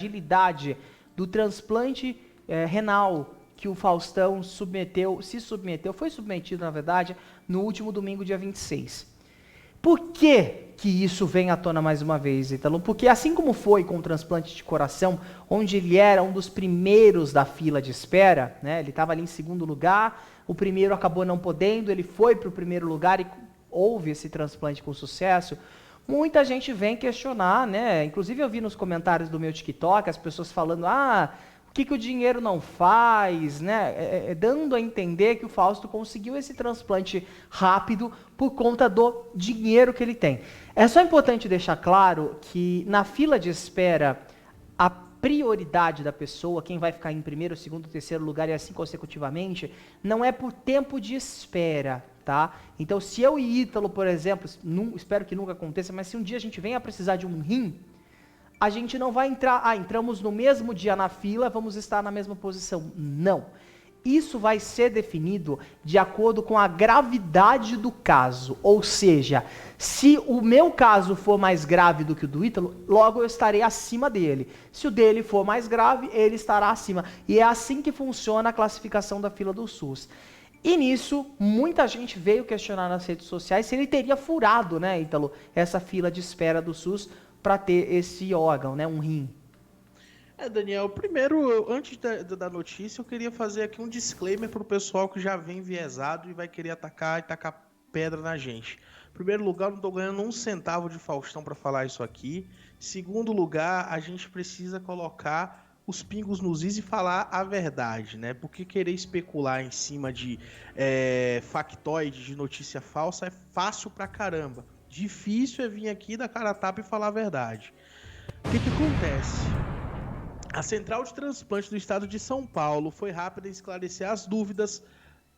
fragilidade do transplante renal que o Faustão foi submetido, na verdade, no último domingo, dia 26. Por que isso vem à tona mais uma vez, Ítalo? Porque assim como foi com o transplante de coração, onde ele era um dos primeiros da fila de espera, né? Ele estava ali em segundo lugar, o primeiro acabou não podendo, ele foi para o primeiro lugar e houve esse transplante com sucesso. Muita gente vem questionar, né? Inclusive eu vi nos comentários do meu TikTok as pessoas falando, o que o dinheiro não faz, né? Dando a entender que o Fausto conseguiu esse transplante rápido por conta do dinheiro que ele tem. É só importante deixar claro que na fila de espera, a prioridade da pessoa, quem vai ficar em primeiro, segundo, terceiro lugar e assim consecutivamente, não é por tempo de espera, tá? Então, se eu e Ítalo, por exemplo, espero que nunca aconteça, mas se um dia a gente venha a precisar de um rim, a gente não vai entrar, entramos no mesmo dia na fila, vamos estar na mesma posição. Não. Isso vai ser definido de acordo com a gravidade do caso. Ou seja, se o meu caso for mais grave do que o do Ítalo, logo eu estarei acima dele. Se o dele for mais grave, ele estará acima. E é assim que funciona a classificação da fila do SUS. E nisso, muita gente veio questionar nas redes sociais se ele teria furado, né, Ítalo, essa fila de espera do SUS para ter esse órgão, né, um rim. Daniel, primeiro, antes da notícia, eu queria fazer aqui um disclaimer para o pessoal que já vem enviesado e vai querer atacar e tacar pedra na gente. Em primeiro lugar, eu não estou ganhando um centavo de Faustão para falar isso aqui. Em segundo lugar, a gente precisa colocar os pingos nos is e falar a verdade, né? Porque querer especular em cima de factoide, de notícia falsa, é fácil pra caramba. Difícil é vir aqui dar cara a tapa e falar a verdade. O que acontece? A Central de Transplante do Estado de São Paulo foi rápida em esclarecer as dúvidas,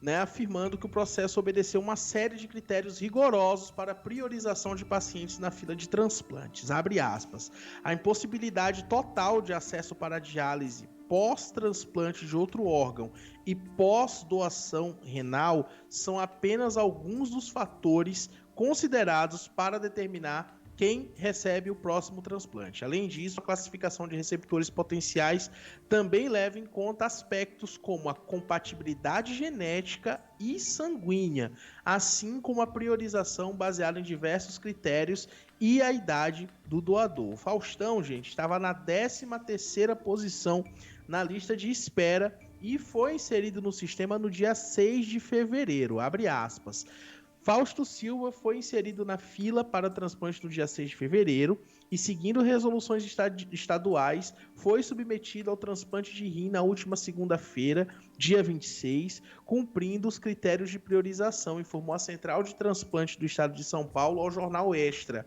né, afirmando que o processo obedeceu uma série de critérios rigorosos para a priorização de pacientes na fila de transplantes. Abre aspas. A impossibilidade total de acesso para a diálise pós-transplante de outro órgão e pós-doação renal são apenas alguns dos fatores considerados para determinar quem recebe o próximo transplante. Além disso, a classificação de receptores potenciais também leva em conta aspectos como a compatibilidade genética e sanguínea, assim como a priorização baseada em diversos critérios e a idade do doador. O Faustão, gente, estava na 13ª posição na lista de espera e foi inserido no sistema no dia 6 de fevereiro, abre aspas. Fausto Silva foi inserido na fila para transplante no dia 6 de fevereiro e, seguindo resoluções estaduais, foi submetido ao transplante de rim na última segunda-feira, dia 26, cumprindo os critérios de priorização, informou a Central de Transplante do Estado de São Paulo ao Jornal Extra.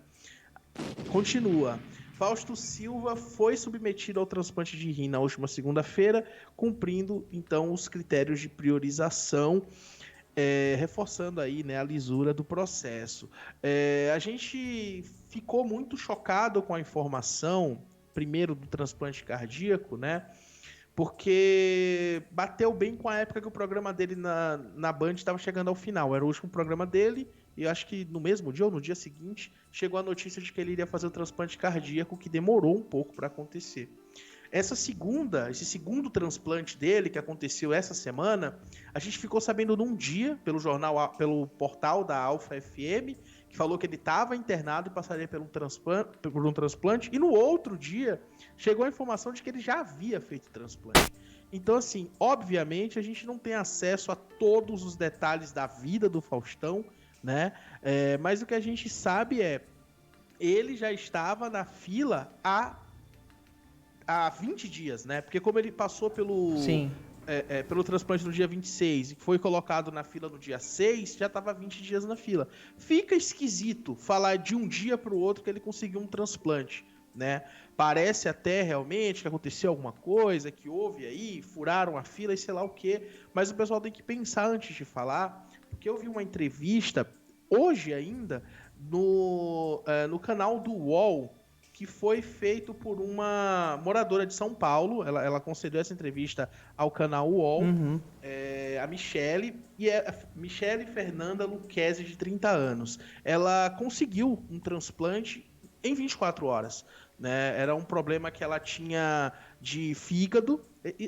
Continua. Fausto Silva foi submetido ao transplante de rim na última segunda-feira, cumprindo, então, os critérios de priorização, reforçando aí, né, a lisura do processo. A gente ficou muito chocado com a informação, primeiro do transplante cardíaco, né, porque bateu bem com a época que o programa dele na Band estava chegando ao final. Era o último programa dele e acho que no mesmo dia ou no dia seguinte chegou a notícia de que ele iria fazer o transplante cardíaco, que demorou um pouco para acontecer. Esse segundo transplante dele, que aconteceu essa semana, a gente ficou sabendo num dia, pelo portal da Alfa FM, que falou que ele estava internado e passaria por um transplante, e no outro dia chegou a informação de que ele já havia feito transplante. Então, assim, obviamente, a gente não tem acesso a todos os detalhes da vida do Faustão, né? Mas o que a gente sabe ele já estava na fila há 20 dias, né? Porque como ele passou pelo transplante no dia 26 e foi colocado na fila no dia 6, já estava 20 dias na fila. Fica esquisito falar de um dia para o outro que ele conseguiu um transplante, né? Parece até realmente que aconteceu alguma coisa, que houve aí, furaram a fila e sei lá o quê, mas o pessoal tem que pensar antes de falar, porque eu vi uma entrevista hoje ainda no canal do UOL, que foi feito por uma moradora de São Paulo. Ela concedeu essa entrevista ao canal UOL, a Michele, e Michele Fernanda Lucchesi, de 30 anos. Ela conseguiu um transplante em 24 horas. né? Era um problema que ela tinha de fígado.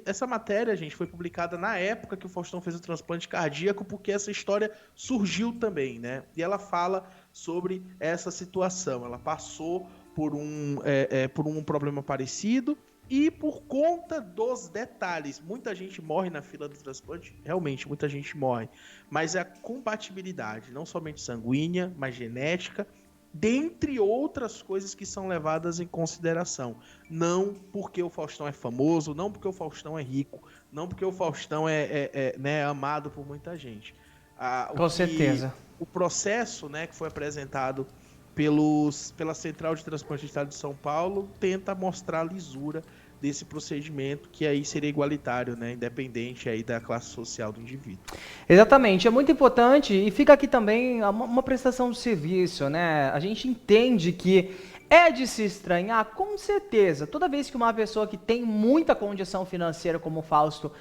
Essa matéria, gente, foi publicada na época que o Faustão fez o transplante cardíaco, porque essa história surgiu também, né? E ela fala sobre essa situação. Ela passou por um problema parecido e por conta dos detalhes. Muita gente morre na fila do transplante, realmente, muita gente morre. Mas é a compatibilidade, não somente sanguínea, mas genética, dentre outras coisas que são levadas em consideração. Não porque o Faustão é famoso, não porque o Faustão é rico, não porque o Faustão né, amado por muita gente. Com certeza. O processo, né, que foi apresentado pela Central de Transplante do Estado de São Paulo tenta mostrar a lisura desse procedimento, que aí seria igualitário, né, independente aí da classe social do indivíduo. Exatamente, é muito importante e fica aqui também uma prestação de serviço, né? A gente entende que é de se estranhar, com certeza. Toda vez que uma pessoa que tem muita condição financeira como o Fausto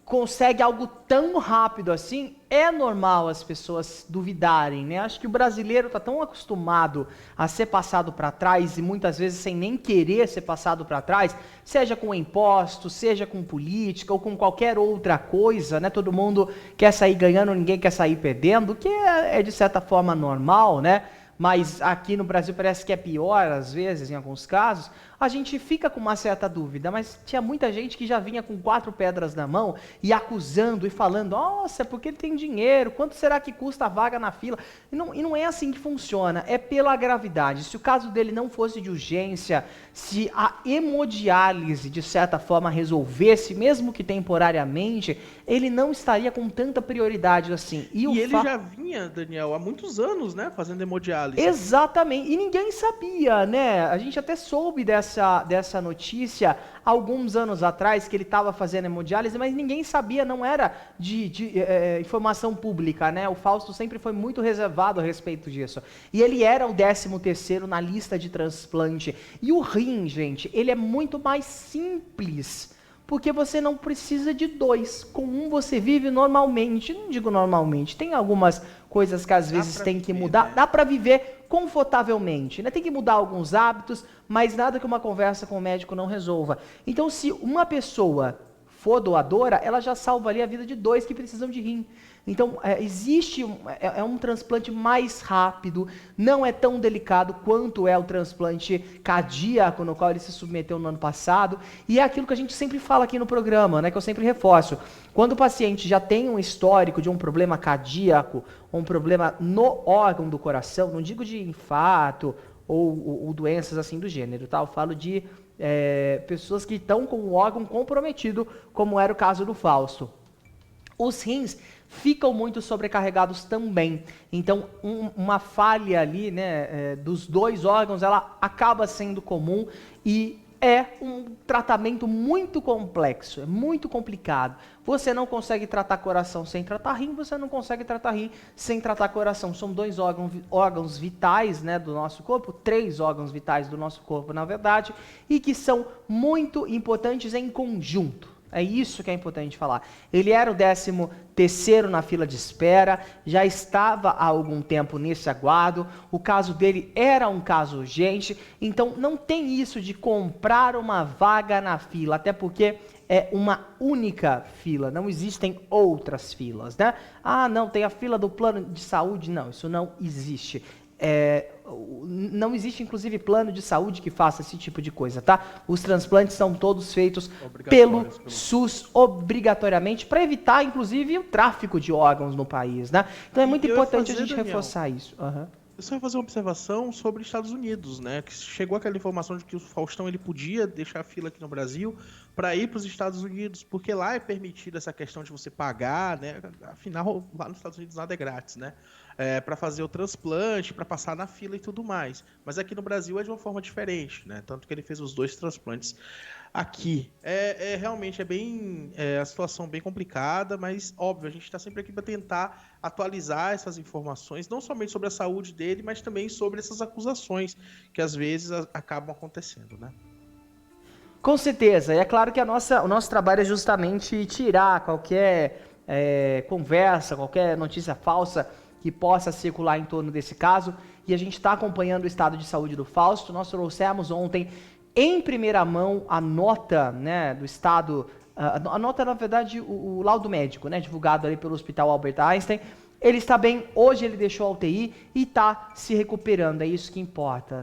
consegue algo tão rápido assim, é normal as pessoas duvidarem, né? Acho que o brasileiro está tão acostumado a ser passado para trás e muitas vezes sem nem querer ser passado para trás, seja com impostos, seja com política ou com qualquer outra coisa, né? Todo mundo quer sair ganhando, ninguém quer sair perdendo, que é de certa forma normal, né? Mas aqui no Brasil parece que é pior, às vezes, em alguns casos, a gente fica com uma certa dúvida, mas tinha muita gente que já vinha com 4 pedras na mão e acusando e falando, nossa, porque ele tem dinheiro, quanto será que custa a vaga na fila? E não é assim que funciona, é pela gravidade. Se o caso dele não fosse de urgência, se a hemodiálise, de certa forma, resolvesse, mesmo que temporariamente, ele não estaria com tanta prioridade assim. E ele já vinha, Daniel, há muitos anos, né, fazendo hemodiálise. Exatamente, e ninguém sabia, né? A gente até soube dessa notícia alguns anos atrás, que ele estava fazendo hemodiálise, mas ninguém sabia, não era de informação pública, né? O Fausto sempre foi muito reservado a respeito disso. E ele era o 13º na lista de transplante. E o rim, gente, ele é muito mais simples, porque você não precisa de 2. Com um você vive normalmente. Não digo normalmente, tem algumas coisas que às vezes tem que mudar. Né? Dá para viver confortavelmente, né? Tem que mudar alguns hábitos, mas nada que uma conversa com o médico não resolva. Então, se uma pessoa for doadora, ela já salva ali a vida de 2 que precisam de rim. Então, existe um transplante mais rápido, não é tão delicado quanto é o transplante cardíaco, no qual ele se submeteu no ano passado, e é aquilo que a gente sempre fala aqui no programa, né, que eu sempre reforço. Quando o paciente já tem um histórico de um problema cardíaco, ou um problema no órgão do coração, não digo de infarto ou doenças assim do gênero, tá? Eu falo de pessoas que estão com o órgão comprometido, como era o caso do Fausto. Os rins ficam muito sobrecarregados também. Então, uma falha ali, né, dos 2 órgãos, ela acaba sendo comum e é um tratamento muito complexo, é muito complicado. Você não consegue tratar coração sem tratar rim, você não consegue tratar rim sem tratar coração. São 2 órgãos vitais, né, do nosso corpo, 3 órgãos vitais do nosso corpo, na verdade, e que são muito importantes em conjunto. É isso que é importante falar. Ele era o 13º na fila de espera, já estava há algum tempo nesse aguardo, o caso dele era um caso urgente, então não tem isso de comprar uma vaga na fila, até porque é uma única fila, não existem outras filas, né? Ah, não, tem a fila do plano de saúde, não, isso não existe. Não existe, inclusive, plano de saúde que faça esse tipo de coisa, tá? Os transplantes são todos feitos pelo SUS, obrigatoriamente, para evitar, inclusive, o tráfico de órgãos no país, né? Então é muito importante a gente reforçar isso. Uhum. Eu só ia fazer uma observação sobre Estados Unidos, né? Que chegou aquela informação de que o Faustão ele podia deixar a fila aqui no Brasil para ir para os Estados Unidos, porque lá é permitida essa questão de você pagar, né? Afinal, lá nos Estados Unidos nada é grátis, né? Para fazer o transplante, para passar na fila e tudo mais. Mas aqui no Brasil é de uma forma diferente, né? Tanto que ele fez os 2 transplantes aqui. Realmente a situação bem complicada, mas óbvio, a gente está sempre aqui para tentar atualizar essas informações, não somente sobre a saúde dele, mas também sobre essas acusações que às vezes acabam acontecendo, né? Com certeza, e é claro que o nosso trabalho é justamente tirar qualquer conversa, qualquer notícia falsa que possa circular em torno desse caso, e a gente está acompanhando o estado de saúde do Fausto. Nós trouxemos ontem em primeira mão a nota, né, do estado, a nota, na verdade, o laudo médico, né, divulgado ali pelo Hospital Albert Einstein. Ele está bem, hoje ele deixou a UTI e está se recuperando, é isso que importa.